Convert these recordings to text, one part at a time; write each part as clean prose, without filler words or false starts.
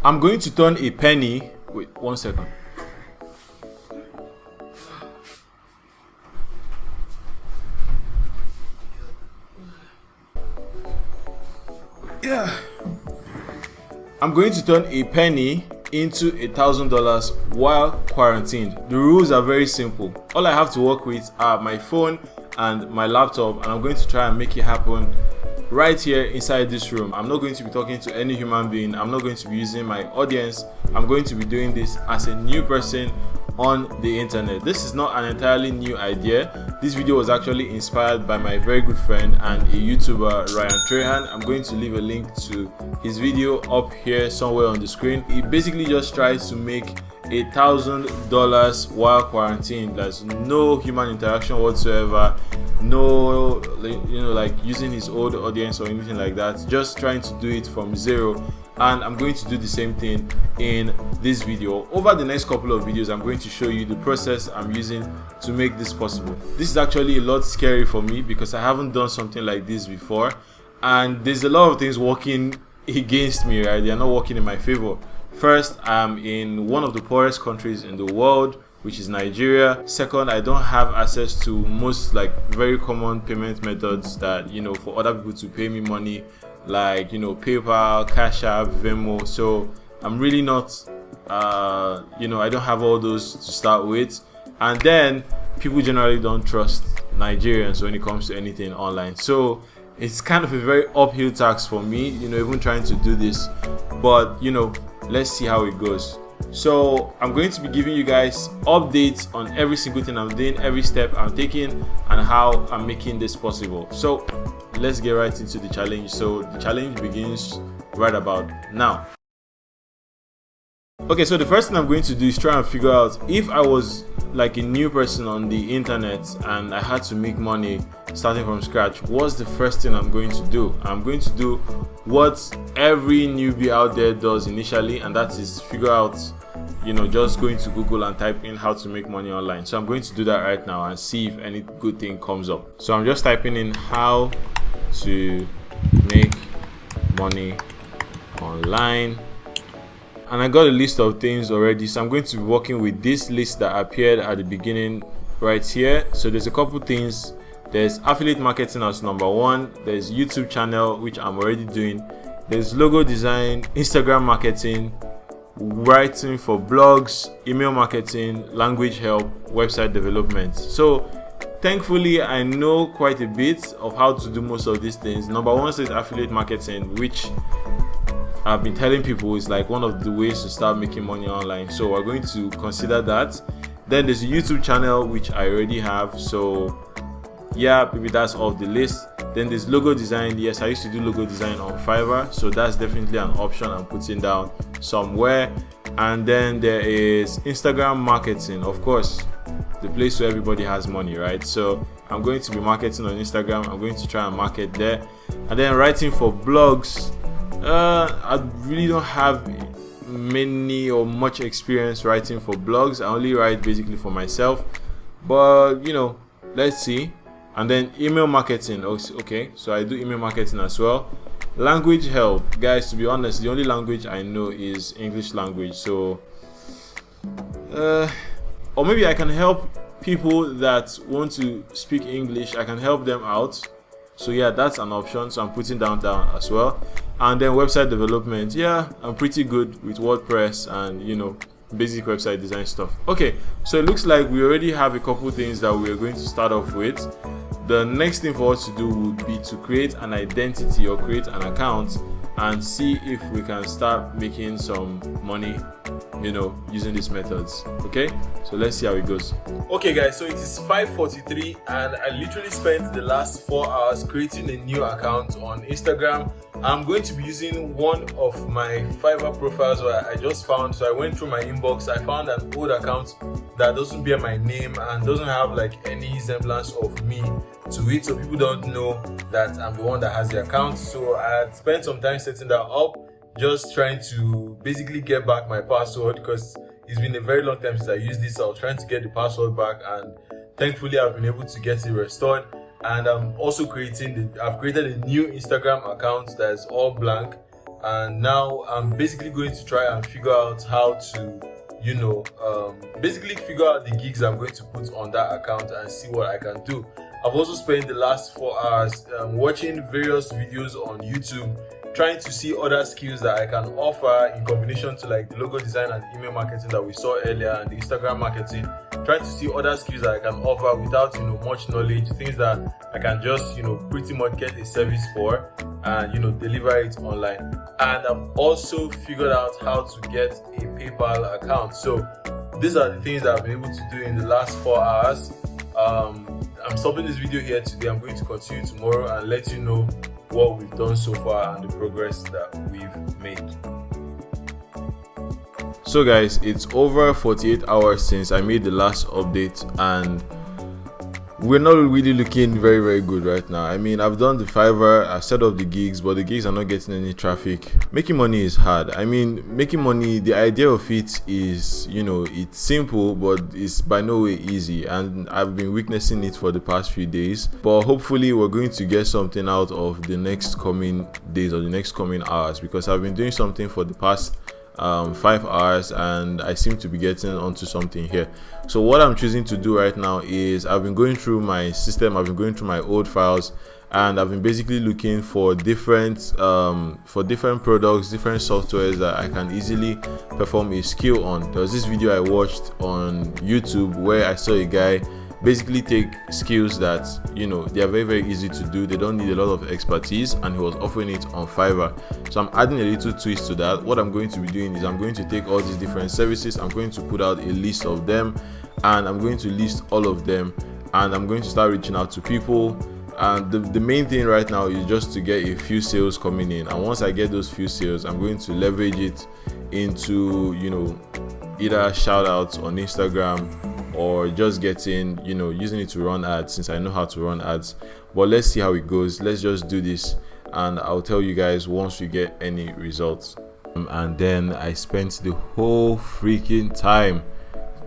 I'm going to turn a penny. Wait 1 second. Yeah. I'm going to turn a penny into $1,000 while quarantined. The rules are very simple. All I have to work with are my phone and my laptop, and I'm going to try and make it happen right here inside this room. I'm not going to be talking to any human being. I'm not going to be using my audience. I'm going to be doing this as a new person on the internet. This is not an entirely new idea. This video was actually inspired by my very good friend and a YouTuber, Ryan Trahan. I'm going to leave a link to his video up here somewhere on the screen. He basically just tries to make $1,000 while quarantined. There's no human interaction whatsoever, no like using his old audience or anything like that, just trying to do it from zero. And I'm going to do the same thing in this video. Over the next couple of videos, I'm going to show you the process I'm using to make this possible. This is actually a lot scary for me because I haven't done something like this before, and there's a lot of things working against me, right? They're not working in my favor. First, I'm in one of the poorest countries in the world, which is Nigeria. Second, I don't have access to most very common payment methods that for other people to pay me money, like PayPal, Cash App, Venmo. So I'm really not I don't have all those to start with. And then people generally don't trust Nigerians when it comes to anything online. So it's kind of a very uphill task for me, even trying to do this. But let's see how it goes. So I'm going to be giving you guys updates on every single thing I'm doing, every step I'm taking, and how I'm making this possible. So let's get right into the challenge. So the challenge begins right about now. Okay, so the first thing I'm going to do is try and figure out, if I was like a new person on the internet and I had to make money starting from scratch, what's the first thing I'm going to do? I'm going to do what every newbie out there does initially, and that is figure out, just going to Google and type in how to make money online. So I'm going to do that right now and see if any good thing comes up. So I'm just typing in how to make money online, and I got a list of things already. So I'm going to be working with this list that appeared at the beginning right here. So there's a couple things. There's affiliate marketing as number one. There's YouTube channel, which I'm already doing. There's logo design, Instagram marketing, writing for blogs, email marketing, language help, website development. So thankfully I know quite a bit of how to do most of these things. Number one is affiliate marketing, which I've been telling people is like one of the ways to start making money online. So we're going to consider that. Then there's a YouTube channel, which I already have. So yeah, maybe that's off the list. Then there's logo design. Yes, I used to do logo design on Fiverr, so that's definitely an option I'm putting down somewhere. And then there is Instagram marketing, of course, the place where everybody has money, right? So I'm going to be marketing on Instagram. I'm going to try and market there. And then writing for blogs. I really don't have many or much experience writing for blogs. I only write basically for myself, but let's see. And then email marketing. Okay, so I do email marketing as well. Language help, guys, to be honest, the only language I know is English language. So or maybe I can help people that want to speak English. I can help them out. So yeah, that's an option. So I'm putting down as well. And then website development. Yeah, I'm pretty good with WordPress and basic website design stuff. Okay, so it looks like we already have a couple things that we're going to start off with. The next thing for us to do would be to create an identity or create an account and see if we can start making some money using these methods. Okay, so let's see how it goes. Okay guys, so it is 5:43 and I literally spent the last 4 hours creating a new account on Instagram. I'm going to be using one of my Fiverr profiles where I just found. So I went through my inbox, I found an old account that doesn't bear my name and doesn't have any semblance of me to it, so people don't know that I'm the one that has the account. So I had spent some time setting that up, just trying to basically get back my password, because it's been a very long time since I used this. So I was trying to get the password back, and thankfully I've been able to get it restored. And I'm also I've created a new Instagram account that is all blank, and now I'm basically going to try and figure out how to, basically figure out the gigs I'm going to put on that account and see what I can do. I've also spent the last 4 hours watching various videos on YouTube, trying to see other skills that I can offer in combination to like the logo design and email marketing that we saw earlier and the Instagram marketing, trying to see other skills that I can offer without much knowledge, things that I can just pretty much get a service for and deliver it online. And I've also figured out how to get a PayPal account. So these are the things that I've been able to do in the last 4 hours. I'm stopping this video here today. I'm going to continue tomorrow and let you know what we've done so far and the progress that we've made. So guys, it's over 48 hours since I made the last update and we're not really looking very good right now. I mean, I've done the Fiverr, I've set up the gigs, but the gigs are not getting any traffic. Making money is hard. I mean, making money, the idea of it is, it's simple, but it's by no way easy. And I've been witnessing it for the past few days. But hopefully we're going to get something out of the next coming days or the next coming hours, because I've been doing something for the past 5 hours and I seem to be getting onto something here. So what I'm choosing to do right now is I've been going through my system, I've been going through my old files, and I've been basically looking for different products, different softwares that I can easily perform a skill on. There was this video I watched on YouTube where I saw a guy basically take skills that they are very easy to do, they don't need a lot of expertise, and he was offering it on Fiverr. So I'm adding a little twist to that. What I'm going to be doing is I'm going to take all these different services, I'm going to put out a list of them, and I'm going to list all of them, and I'm going to start reaching out to people. And the main thing right now is just to get a few sales coming in, and once I get those few sales, I'm going to leverage it into either shout outs on Instagram or just getting using it to run ads, since I know how to run ads. But let's see how it goes. Let's just do this and I'll tell you guys once we get any results. And then I spent the whole freaking time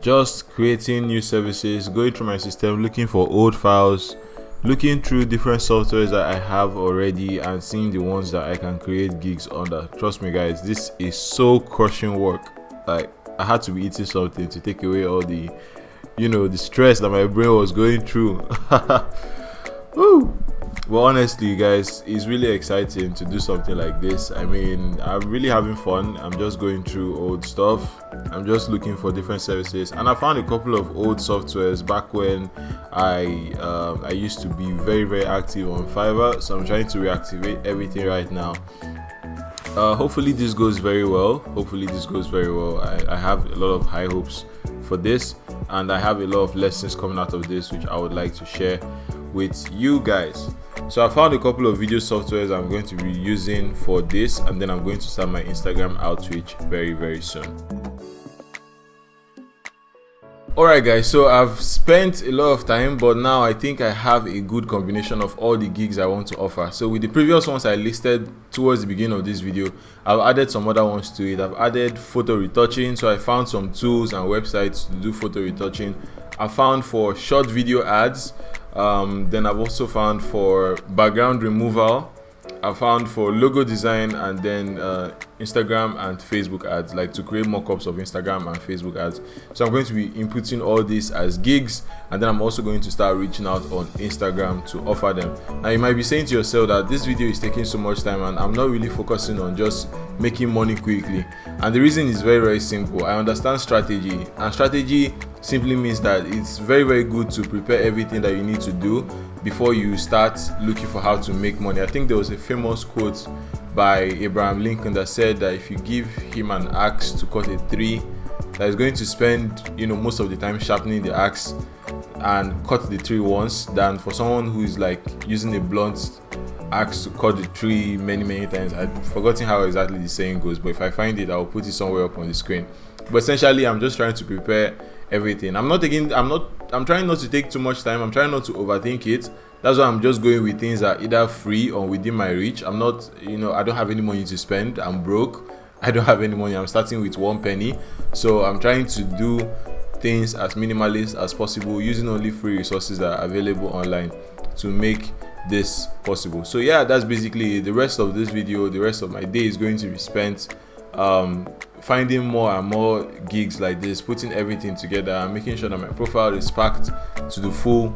just creating new services, going through my system, looking for old files, looking through different softwares that I have already and seeing the ones that I can create gigs under. Trust me guys, this is so crushing work. Like, I had to be eating something to take away all the the stress that my brain was going through. Woo. But honestly guys, it's really exciting to do something like this. I mean, I'm really having fun. I'm just going through old stuff, I'm just looking for different services, and I found a couple of old softwares back when I used to be very active on Fiverr. So I'm trying to reactivate everything right now. Hopefully this goes very well. I have a lot of high hopes for this, and I have a lot of lessons coming out of this which I would like to share with you guys. So I found a couple of video softwares I'm going to be using for this, and then I'm going to start my Instagram outreach very soon. Alright guys, so I've spent a lot of time, but now I think I have a good combination of all the gigs I want to offer. So with the previous ones I listed towards the beginning of this video, I've added some other ones to it. I've added photo retouching, so I found some tools and websites to do photo retouching. I found for short video ads, then I've also found for background removal, I found for logo design, and then Instagram and Facebook ads, like to create mock-ups of Instagram and Facebook ads. So I'm going to be inputting all this as gigs, and then I'm also going to start reaching out on Instagram to offer them. Now you might be saying to yourself that this video is taking so much time and I'm not really focusing on just making money quickly, and the reason is very simple. I understand strategy, and strategy simply means that it's very good to prepare everything that you need to do before you start looking for how to make money. I think there was a famous quote by Abraham Lincoln that said that if you give him an axe to cut a tree, that is going to spend most of the time sharpening the axe and cut the tree once, than for someone who is like using a blunt axe to cut the tree many times. I've forgotten how exactly the saying goes, but if I find it, I'll put it somewhere up on the screen. But essentially, I'm just trying to prepare everything. I'm trying not to take too much time. I'm trying not to overthink it. That's why I'm just going with things that are either free or within my reach. I'm not, I don't have any money to spend. I'm broke. I don't have any money. I'm starting with 1 penny. So I'm trying to do things as minimalist as possible, using only free resources that are available online to make this possible. So yeah, that's basically the rest of this video. The rest of my day is going to be spent finding more and more gigs like this, putting everything together and making sure that my profile is packed to the full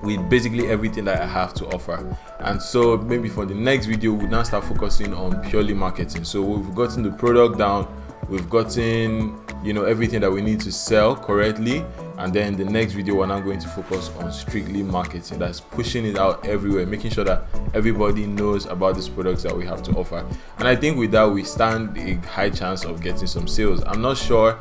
with basically everything that I have to offer. And so maybe for the next video we'll now start focusing on purely marketing. So we've gotten the product down, we've gotten, you know, everything that we need to sell correctly, and then the next video we're now going to focus on strictly marketing. That's pushing it out everywhere, making sure that everybody knows about these products that we have to offer. And I think with that we stand a high chance of getting some sales. I'm not sure,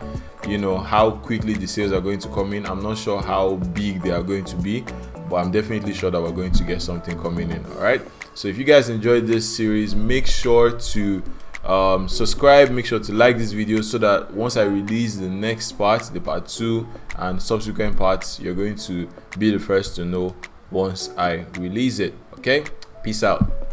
you know, how quickly the sales are going to come in. I'm not sure how big they are going to be, but I'm definitely sure that we're going to get something coming in. All right, so if you guys enjoyed this series, make sure to subscribe, make sure to like this video, so that once I release the next part, the part 2 and subsequent parts, you're going to be the first to know once I release it. Okay, peace out.